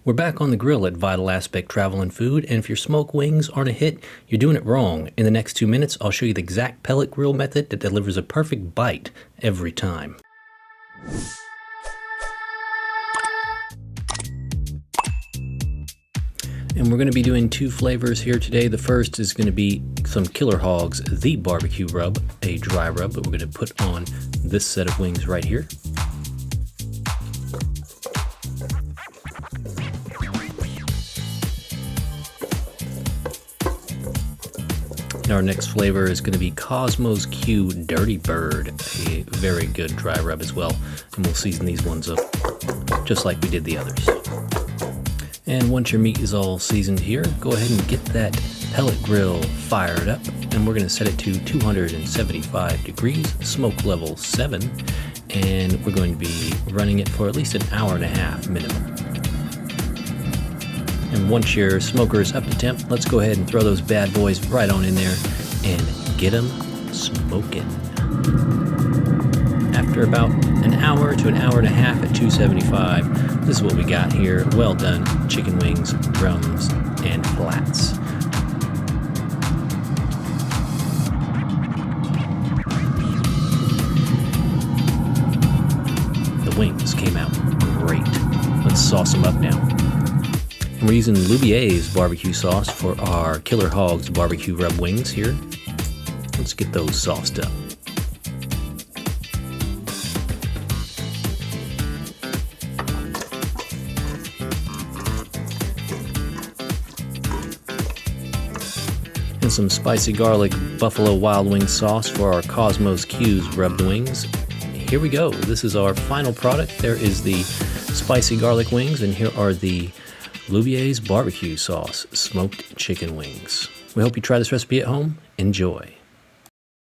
We're back on the grill at Vital Aspect Travel and Food, and if your smoked wings aren't a hit, you're doing it wrong. In the next 2 minutes, I'll show you the exact pellet grill method that delivers a perfect bite every time. And we're going to be doing 2 flavors here today. The first is going to be some Killer Hogs, the barbecue rub, a dry rub that we're going to put on this set of wings right here. And our next flavor is going to be Cosmos Q Dirty Bird, a very good dry rub as well. And we'll season these ones up just like we did the others. And once your meat is all seasoned here, go ahead and get that pellet grill fired up. And we're going to set it to 275 degrees, smoke level 7. And we're going to be running it for at least an hour and a half minimum. And once your smoker is up to temp, let's go ahead and throw those bad boys right on in there and get them smoking. After about an hour to an hour and a half at 275, this is what we got here. Well done chicken wings, drums, and flats. The wings came out great. Let's sauce them up now. We're using Lubier's barbecue sauce for our Killer Hogs barbecue rub wings here. Let's get those sauced up. And some spicy garlic buffalo wild wing sauce for our Cosmos Q's rubbed wings. Here we go. This is our final product. There is the spicy garlic wings, and here are the Lubier's barbecue sauce smoked chicken wings. We hope you try this recipe at home. Enjoy.